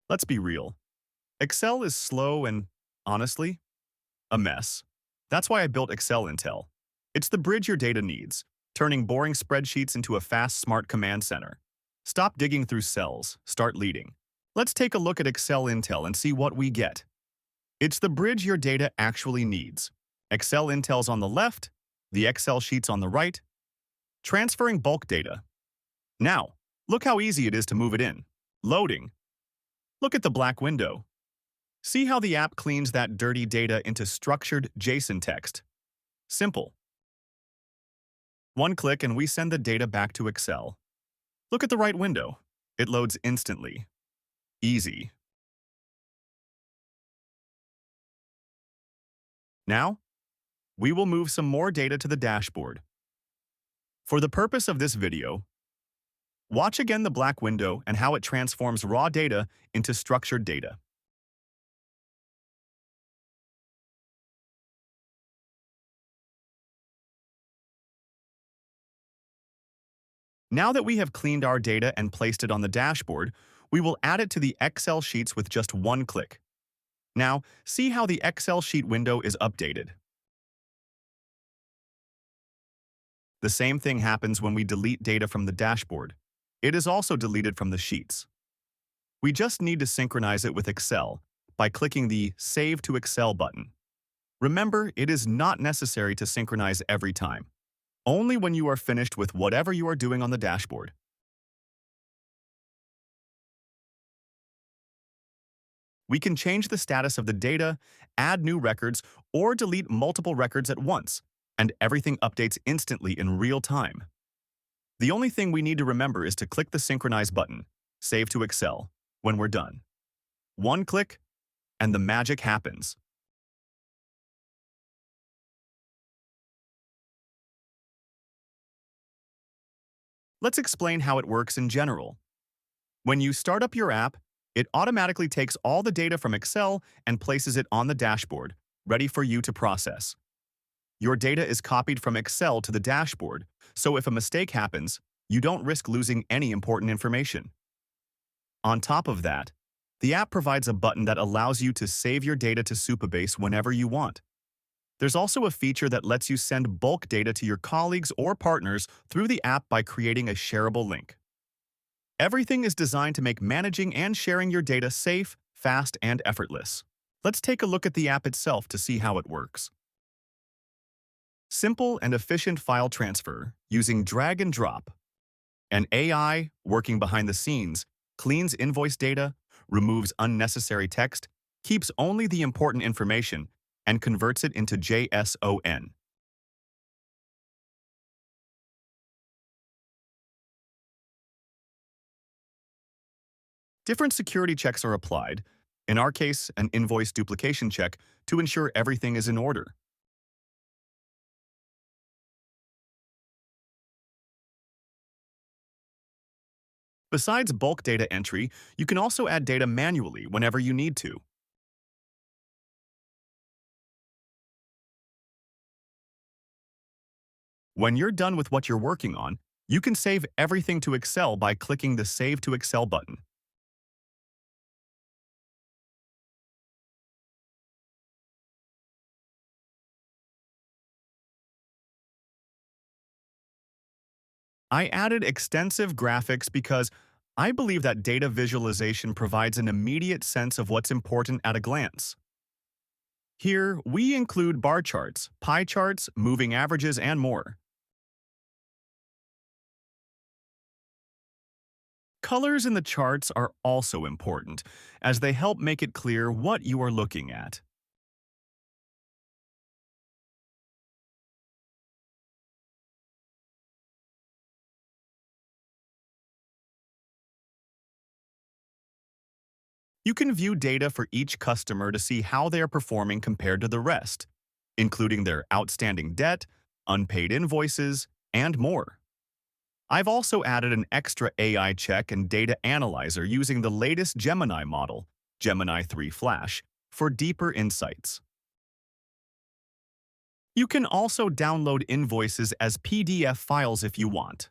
Let's be real. Excel is slow and, honestly, a mess. That's why I built Excel Intel. It's the bridge your data needs, turning boring spreadsheets into a fast, smart command center. Stop digging through cells, start leading. Let's take a look at Excel Intel and see what we get. It's the bridge your data actually needs. Excel Intel's on the left, the Excel sheets on the right, transferring bulk data. Now, look how easy it is to move it in. Loading. Look at the black window. See how the app cleans that dirty data into structured JSON text. Simple. One click and we send the data back to Excel. Look at the right window. It loads instantly. Easy. Now, we will move some more data to the dashboard. For the purpose of this video, watch again the black window and how it transforms raw data into structured data. Now that we have cleaned our data and placed it on the dashboard, we will add it to the Excel sheets with just one click. Now, see how the Excel sheet window is updated. The same thing happens when we delete data from the dashboard. It is also deleted from the sheets. We just need to synchronize it with Excel by clicking the Save to Excel button. Remember, it is not necessary to synchronize every time, only when you are finished with whatever you are doing on the dashboard. We can change the status of the data, add new records, or delete multiple records at once, and everything updates instantly in real time. The only thing we need to remember is to click the Synchronize button, Save to Excel, when we're done. One click, and the magic happens. Let's explain how it works in general. When you start up your app, it automatically takes all the data from Excel and places it on the dashboard, ready for you to process. Your data is copied from Excel to the dashboard, so if a mistake happens, you don't risk losing any important information. On top of that, the app provides a button that allows you to save your data to Supabase whenever you want. There's also a feature that lets you send bulk data to your colleagues or partners through the app by creating a shareable link. Everything is designed to make managing and sharing your data safe, fast, and effortless. Let's take a look at the app itself to see how it works. Simple and efficient file transfer using drag and drop. An AI, working behind the scenes, cleans invoice data, removes unnecessary text, keeps only the important information, and converts it into JSON. Different security checks are applied, in our case, an invoice duplication check, to ensure everything is in order. Besides bulk data entry, you can also add data manually whenever you need to. When you're done with what you're working on, you can save everything to Excel by clicking the Save to Excel button. I added extensive graphics because I believe that data visualization provides an immediate sense of what's important at a glance. Here, we include bar charts, pie charts, moving averages, and more. Colors in the charts are also important, as they help make it clear what you are looking at. You can view data for each customer to see how they are performing compared to the rest, including their outstanding debt, unpaid invoices, and more. I've also added an extra AI check and data analyzer using the latest Gemini model, Gemini 3 Flash, for deeper insights. You can also download invoices as PDF files if you want.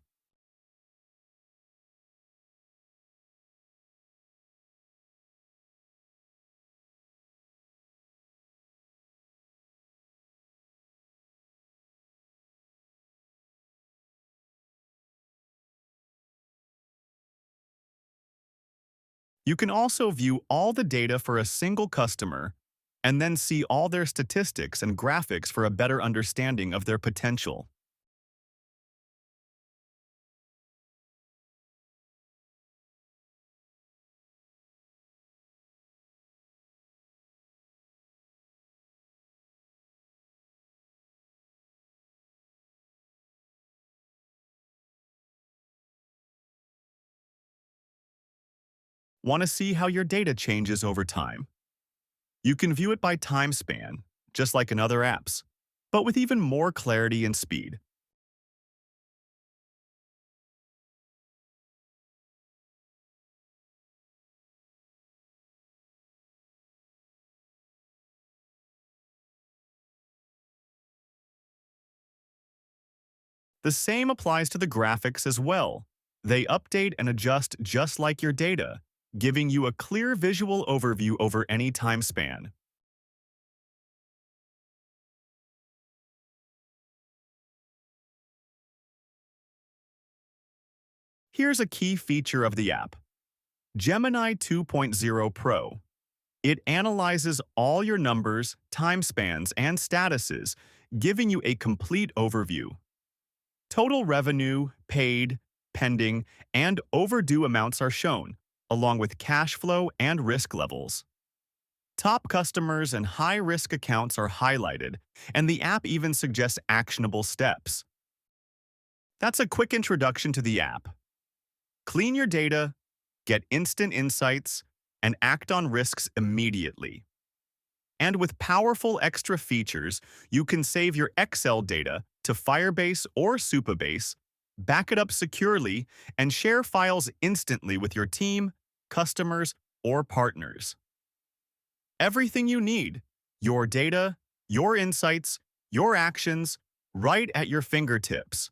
You can also view all the data for a single customer and then see all their statistics and graphics for a better understanding of their potential. Want to see how your data changes over time? You can view it by time span, just like in other apps, but with even more clarity and speed. The same applies to the graphics as well. They update and adjust just like your data, giving you a clear visual overview over any time span. Here's a key feature of the app: Gemini 2.0 Pro. It analyzes all your numbers, time spans, and statuses, giving you a complete overview. Total revenue, paid, pending, and overdue amounts are shown, along with cash flow and risk levels. Top customers and high-risk accounts are highlighted, and the app even suggests actionable steps. That's a quick introduction to the app. Clean your data, get instant insights, and act on risks immediately. And with powerful extra features, you can save your Excel data to Firebase or Supabase, back it up securely, and share files instantly with your team, customers, or partners. Everything you need: your data, your insights, your actions, right at your fingertips.